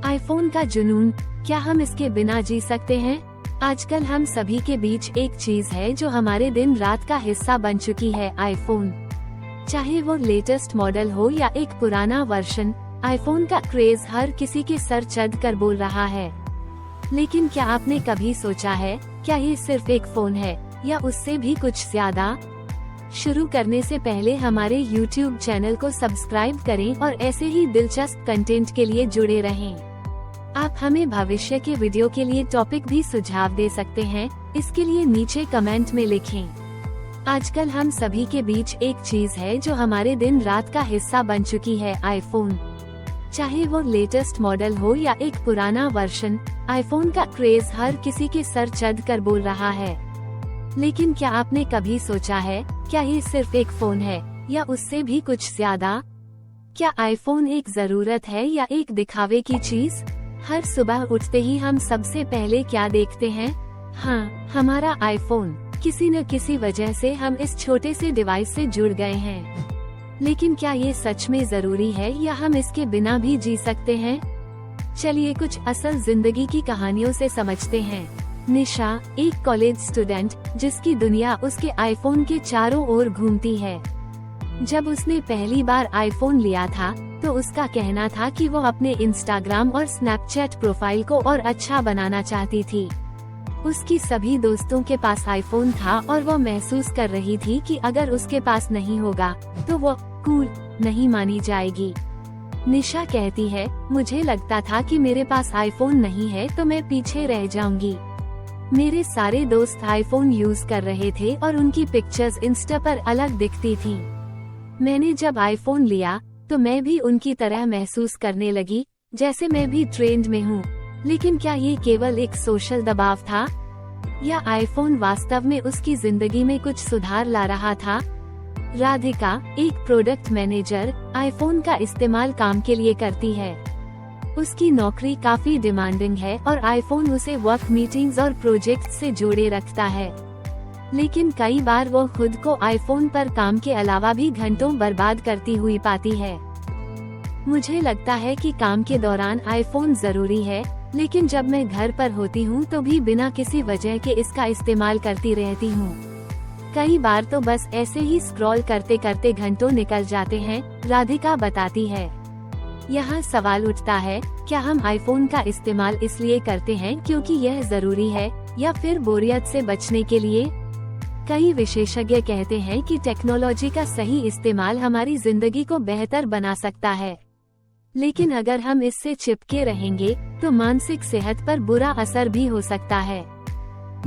IPhone का जुनून, क्या हम इसके बिना जी सकते हैं? आजकल हम सभी के बीच एक चीज है जो हमारे दिन रात का हिस्सा बन चुकी है, आईफोन। चाहे वो लेटेस्ट मॉडल हो या एक पुराना वर्जन, आईफोन का क्रेज हर किसी के सर चढ़ कर बोल रहा है। लेकिन क्या आपने कभी सोचा है, क्या ये सिर्फ एक फोन है या उससे भी कुछ ज्यादा? शुरू करने से पहले हमारे YouTube चैनल को सब्सक्राइब करें और ऐसे ही दिलचस्प कंटेंट के लिए जुड़े रहें। आप हमें भविष्य के वीडियो के लिए टॉपिक भी सुझाव दे सकते हैं, इसके लिए नीचे कमेंट में लिखें। आजकल हम सभी के बीच एक चीज है जो हमारे दिन रात का हिस्सा बन चुकी है, आईफोन। चाहे वो लेटेस्ट मॉडल हो या एक पुराना वर्जन, आईफोन का क्रेज हर किसी के सर चढ़ कर बोल रहा है। लेकिन क्या आपने कभी सोचा है, क्या ये सिर्फ एक फोन है या उससे भी कुछ ज्यादा? क्या आईफोन एक जरूरत है या एक दिखावे की चीज? हर सुबह उठते ही हम सबसे पहले क्या देखते हैं? हाँ, हमारा आईफोन। किसी न किसी वजह से हम इस छोटे से डिवाइस से जुड़ गए हैं। लेकिन क्या ये सच में जरूरी है या हम इसके बिना भी जी सकते हैं? चलिए कुछ असल जिंदगी की कहानियों से समझते हैं। निशा, एक कॉलेज स्टूडेंट, जिसकी दुनिया उसके आईफोन के चारों ओर घूमती है। जब उसने पहली बार आईफोन लिया था, तो उसका कहना था कि वो अपने इंस्टाग्राम और स्नैपचैट प्रोफाइल को और अच्छा बनाना चाहती थी। उसकी सभी दोस्तों के पास आईफोन था और वो महसूस कर रही थी कि अगर उसके पास नहीं होगा, तो वो कूल नहीं मानी जाएगी। निशा कहती है, मुझे लगता था कि मेरे पास आईफोन नहीं है तो मैं पीछे रह जाऊंगी। मेरे सारे दोस्त आईफोन यूज कर रहे थे और उनकी पिक्चर्स इंस्टा पर अलग दिखती थी। मैंने जब आईफोन लिया तो मैं भी उनकी तरह महसूस करने लगी, जैसे मैं भी ट्रेंड में हूँ। लेकिन क्या ये केवल एक सोशल दबाव था या आईफोन वास्तव में उसकी जिंदगी में कुछ सुधार ला रहा था? राधिका, एक प्रोडक्ट मैनेजर, आईफोन का इस्तेमाल काम के लिए करती है। उसकी नौकरी काफी डिमांडिंग है और आईफोन उसे वर्क मीटिंग्स और प्रोजेक्ट से जोड़े रखता है। लेकिन कई बार वो खुद को आईफोन पर काम के अलावा भी घंटों बर्बाद करती हुई पाती है। मुझे लगता है कि काम के दौरान आईफोन जरूरी है, लेकिन जब मैं घर पर होती हूँ तो भी बिना किसी वजह के इसका इस्तेमाल करती रहती हूँ। कई बार तो बस ऐसे ही स्क्रॉल करते करते घंटों निकल जाते हैं, राधिका बताती है। यहाँ सवाल उठता है, क्या हम आईफोन का इस्तेमाल इसलिए करते हैं क्योंकि यह जरूरी है या फिर बोरियत से बचने के लिए? कई विशेषज्ञ कहते हैं कि टेक्नोलॉजी का सही इस्तेमाल हमारी जिंदगी को बेहतर बना सकता है, लेकिन अगर हम इससे चिपके रहेंगे तो मानसिक सेहत पर बुरा असर भी हो सकता है।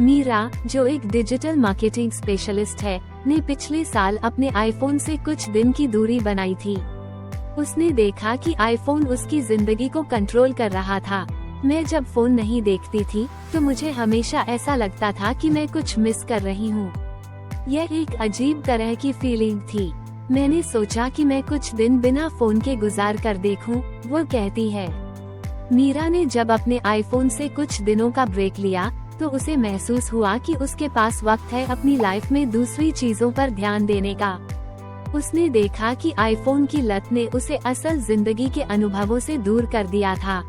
मीरा, जो एक डिजिटल मार्केटिंग स्पेशलिस्ट है, ने पिछले साल अपने आईफोन से कुछ दिन की दूरी बनाई थी। उसने देखा कि आईफोन उसकी जिंदगी को कंट्रोल कर रहा था। मैं जब फोन नहीं देखती थी तो मुझे हमेशा ऐसा लगता था कि मैं कुछ मिस कर रही हूँ। यह एक अजीब तरह की फीलिंग थी। मैंने सोचा कि मैं कुछ दिन बिना फोन के गुजार कर देखूं, वो कहती है। मीरा ने जब अपने आईफोन से कुछ दिनों का ब्रेक लिया तो उसे महसूस हुआ कि उसके पास वक्त है अपनी लाइफ में दूसरी चीजों पर ध्यान देने का। उसने देखा कि आईफोन की लत ने उसे असल जिंदगी के अनुभवों से दूर कर दिया था।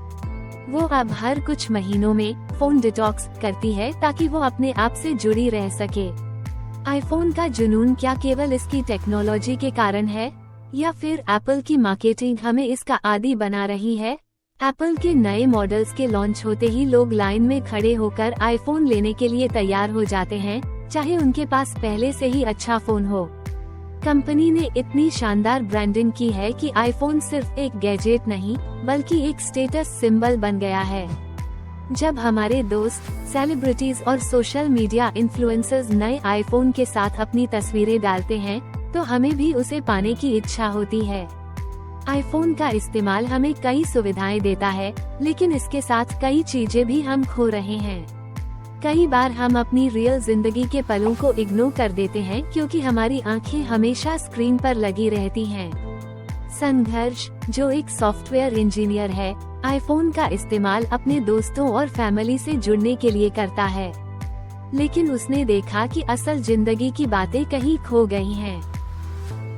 वो अब हर कुछ महीनों में फोन डिटॉक्स करती है ताकि वो अपने आप से जुड़ी रह सके। आईफोन का जुनून क्या केवल इसकी टेक्नोलॉजी के कारण है या फिर एप्पल की मार्केटिंग हमें इसका आदी बना रही है? एप्पल के नए मॉडल्स के लॉन्च होते ही लोग लाइन में खड़े होकर आईफोन लेने के लिए तैयार हो जाते हैं, चाहे उनके पास पहले से ही अच्छा फोन हो। कंपनी ने इतनी शानदार ब्रांडिंग की है कि आईफोन सिर्फ एक गैजेट नहीं बल्कि एक स्टेटस सिंबल बन गया है। जब हमारे दोस्त, सेलिब्रिटीज और सोशल मीडिया इन्फ्लुएंसर्स नए आईफोन के साथ अपनी तस्वीरें डालते हैं तो हमें भी उसे पाने की इच्छा होती है। आईफोन का इस्तेमाल हमें कई सुविधाएं देता है, लेकिन इसके साथ कई चीजें भी हम खो रहे हैं। कई बार हम अपनी रियल जिंदगी के पलों को इग्नोर कर देते हैं क्योंकि हमारी आंखें हमेशा स्क्रीन पर लगी रहती हैं। संघर्ष, जो एक सॉफ्टवेयर इंजीनियर है, आईफोन का इस्तेमाल अपने दोस्तों और फैमिली से जुड़ने के लिए करता है, लेकिन उसने देखा कि असल जिंदगी की बातें कहीं खो गई हैं।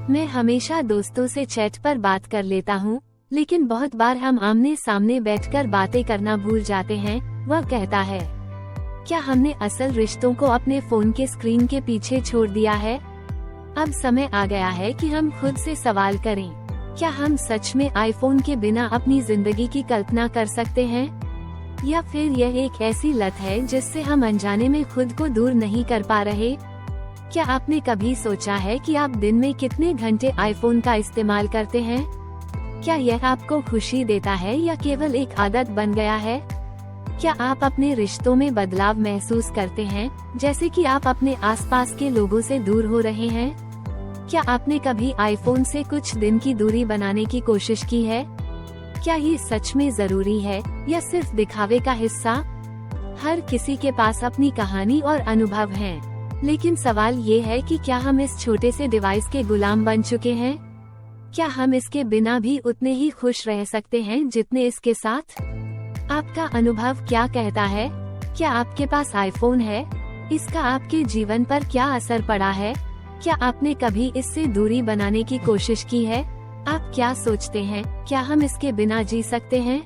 मैं हमेशा दोस्तों से चैट पर बात कर लेता हूँ, लेकिन बहुत बार हम आमने सामने बैठकर बातें करना भूल जाते हैं। वह कहता है, क्या हमने असल रिश्तों को अपने फोन के स्क्रीन के पीछे छोड़ दिया है? अब समय आ गया है कि हम खुद से सवाल करें, क्या हम सच में आईफोन के बिना अपनी जिंदगी की कल्पना कर सकते हैं? या फिर यह एक ऐसी लत है जिससे हम अनजाने में खुद को दूर नहीं कर पा रहे? क्या आपने कभी सोचा है कि आप दिन में कितने घंटे आईफोन का इस्तेमाल करते हैं? क्या यह आपको खुशी देता है या केवल एक आदत बन गया है? क्या आप अपने रिश्तों में बदलाव महसूस करते हैं, जैसे कि आप अपने आसपास के लोगों से दूर हो रहे हैं? क्या आपने कभी आईफोन से कुछ दिन की दूरी बनाने की कोशिश की है? क्या ये सच में जरूरी है या सिर्फ दिखावे का हिस्सा? हर किसी के पास अपनी कहानी और अनुभव हैं, लेकिन सवाल ये है कि क्या हम इस छोटे से डिवाइस के गुलाम बन चुके हैं? क्या हम इसके बिना भी उतने ही खुश रह सकते हैं जितने इसके साथ? आपका अनुभव क्या कहता है? क्या आपके पास आईफोन है? इसका आपके जीवन पर क्या असर पड़ा है? क्या आपने कभी इससे दूरी बनाने की कोशिश की है? आप क्या सोचते हैं, क्या हम इसके बिना जी सकते हैं?